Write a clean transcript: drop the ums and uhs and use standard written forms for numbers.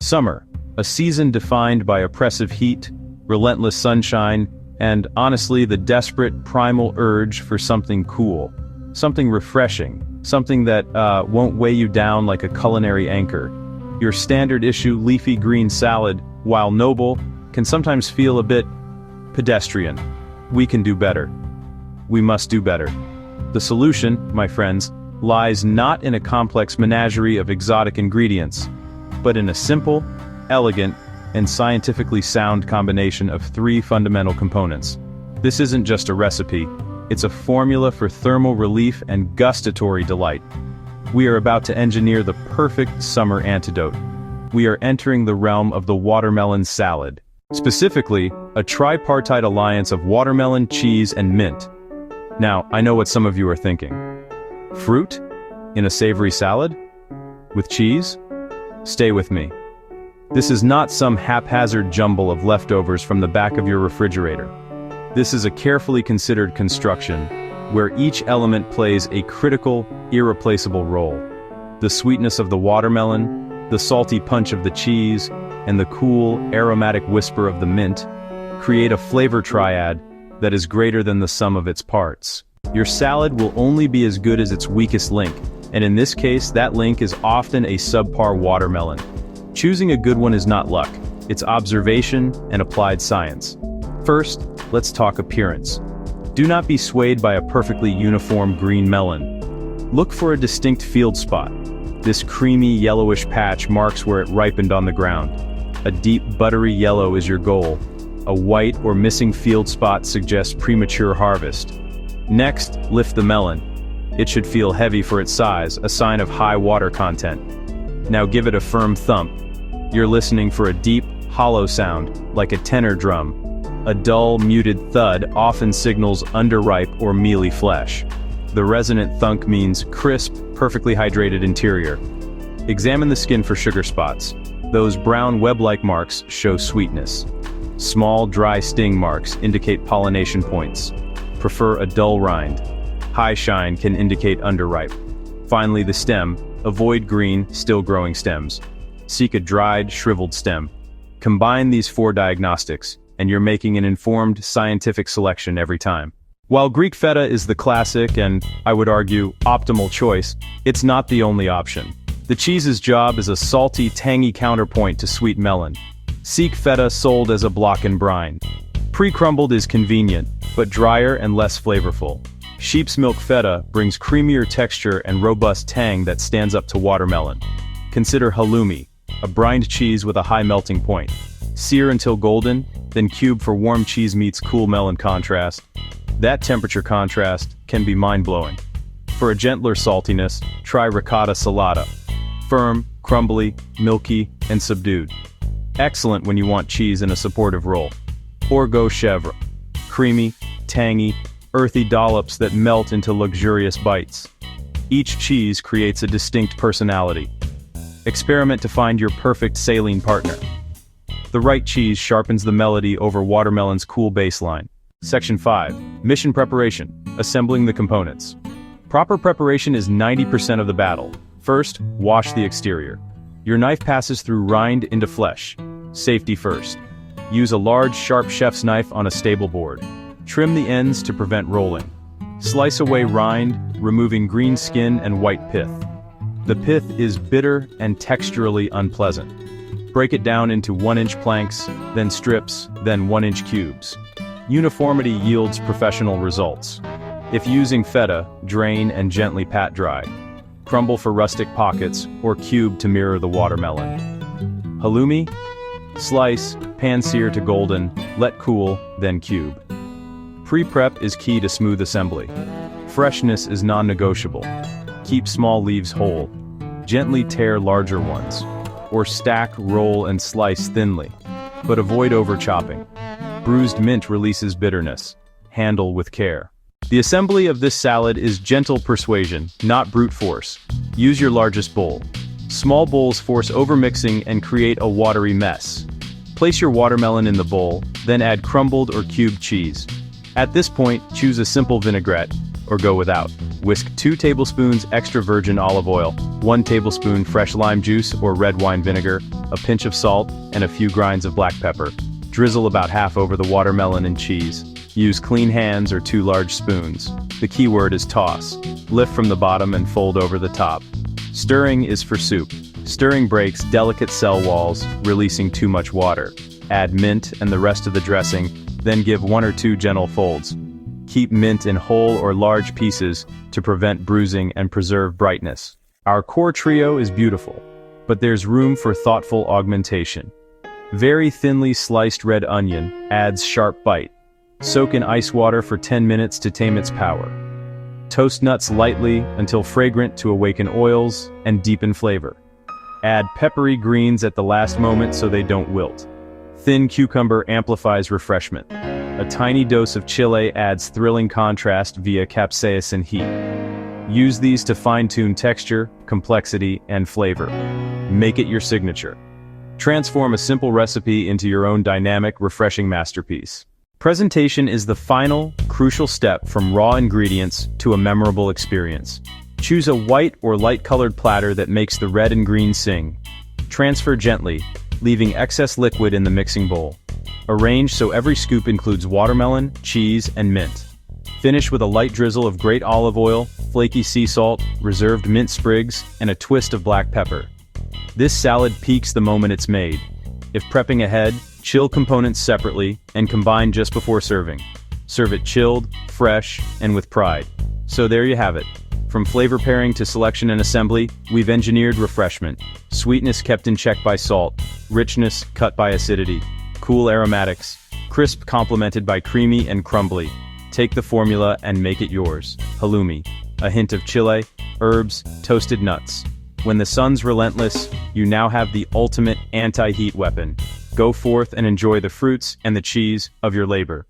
Summer, a season defined by oppressive heat, relentless sunshine, and, honestly, the desperate, primal urge for something cool. Something refreshing. Something that won't weigh you down like a culinary anchor. Your standard issue leafy green salad, while noble, can sometimes feel a bit pedestrian. We can do better. We must do better. The solution, my friends, lies not in a complex menagerie of exotic ingredients, but in a simple, elegant, and scientifically sound combination of three fundamental components. This isn't just a recipe, it's a formula for thermal relief and gustatory delight. We are about to engineer the perfect summer antidote. We are entering the realm of the watermelon salad. Specifically, a tripartite alliance of watermelon, cheese, and mint. Now, I know what some of you are thinking. Fruit? In a savory salad? With cheese? Stay with me. This is not some haphazard jumble of leftovers from the back of your refrigerator. This is a carefully considered construction, where each element plays a critical, irreplaceable role. The sweetness of the watermelon, the salty punch of the cheese, and the cool, aromatic whisper of the mint create a flavor triad that is greater than the sum of its parts. Your salad will only be as good as its weakest link, and in this case, that link is often a subpar watermelon. Choosing a good one is not luck, it's observation and applied science. First, let's talk appearance. Do not be swayed by a perfectly uniform green melon. Look for a distinct field spot. This creamy yellowish patch marks where it ripened on the ground. A deep buttery yellow is your goal. A white or missing field spot suggests premature harvest. Next, lift the melon. It should feel heavy for its size, a sign of high water content. Now give it a firm thump. You're listening for a deep, hollow sound, like a tenor drum. A dull, muted thud often signals underripe or mealy flesh. The resonant thunk means crisp, perfectly hydrated interior. Examine the skin for sugar spots. Those brown web-like marks show sweetness. Small, dry sting marks indicate pollination points. Prefer a dull rind. High shine can indicate underripe. Finally, the stem. Avoid green, still-growing stems. Seek a dried, shriveled stem. Combine these four diagnostics, and you're making an informed, scientific selection every time. While Greek feta is the classic and, I would argue, optimal choice, it's not the only option. The cheese's job is a salty, tangy counterpoint to sweet melon. Seek feta sold as a block and brine. Pre-crumbled is convenient, but drier and less flavorful. Sheep's milk feta brings creamier texture and robust tang that stands up to watermelon. Consider halloumi, a brined cheese with a high melting point. Sear until golden, then cube for warm cheese meets cool melon contrast. That temperature contrast can be mind-blowing. For a gentler saltiness, try ricotta salata. Firm, crumbly, milky, and subdued. Excellent when you want cheese in a supportive roll. Orgeat chèvre. Creamy, tangy, earthy dollops that melt into luxurious bites. Each cheese creates a distinct personality. Experiment to find your perfect saline partner. The right cheese sharpens the melody over watermelon's cool baseline. Section 5. Mission preparation. Assembling the components. Proper preparation is 90% of the battle. First, wash the exterior. Your knife passes through rind into flesh. Safety first. Use a large, sharp chef's knife on a stable board. Trim the ends to prevent rolling. Slice away rind, removing green skin and white pith. The pith is bitter and texturally unpleasant. Break it down into 1-inch planks, then strips, then 1-inch cubes. Uniformity yields professional results. If using feta, drain and gently pat dry. Crumble for rustic pockets, or cube to mirror the watermelon. Halloumi? Slice, pan-sear to golden, let cool, then cube. Pre-prep is key to smooth assembly. Freshness is non-negotiable. Keep small leaves whole. Gently tear larger ones. Or stack, roll, and slice thinly. But avoid over-chopping. Bruised mint releases bitterness. Handle with care. The assembly of this salad is gentle persuasion, not brute force. Use your largest bowl. Small bowls force overmixing and create a watery mess. Place your watermelon in the bowl, then add crumbled or cubed cheese. At this point, choose a simple vinaigrette. or go without. Whisk 2 tablespoons extra virgin olive oil, 1 tablespoon fresh lime juice or red wine vinegar, a pinch of salt, and a few grinds of black pepper. Drizzle about half over the watermelon and cheese. Use clean hands or 2 large spoons. The key word is toss. Lift from the bottom and fold over the top. Stirring is for soup. Stirring breaks delicate cell walls, releasing too much water. Add mint and the rest of the dressing, then give 1 or 2 gentle folds. Keep mint in whole or large pieces to prevent bruising and preserve brightness. Our core trio is beautiful, but there's room for thoughtful augmentation. Very thinly sliced red onion adds sharp bite. Soak in ice water for 10 minutes to tame its power. Toast nuts lightly until fragrant to awaken oils and deepen flavor. Add peppery greens at the last moment so they don't wilt. Thin cucumber amplifies refreshment. A tiny dose of chile adds thrilling contrast via capsaicin heat. Use these to fine-tune texture, complexity, and flavor. Make it your signature. Transform a simple recipe into your own dynamic, refreshing masterpiece. Presentation is the final, crucial step from raw ingredients to a memorable experience. Choose a white or light-colored platter that makes the red and green sing. Transfer gently, leaving excess liquid in the mixing bowl. Arrange so every scoop includes watermelon, cheese, and mint. Finish with a light drizzle of great olive oil, flaky sea salt, reserved mint sprigs, and a twist of black pepper. This salad peaks the moment it's made. If prepping ahead, chill components separately and combine just before serving. Serve it chilled, fresh, and with pride. So there you have it. From flavor pairing to selection and assembly, we've engineered refreshment. Sweetness kept in check by salt, richness cut by acidity, cool aromatics, crisp complemented by creamy and crumbly. Take the formula and make it yours. Halloumi, a hint of chile, herbs, toasted nuts. When the sun's relentless, you now have the ultimate anti-heat weapon. Go forth and enjoy the fruits and the cheese of your labor.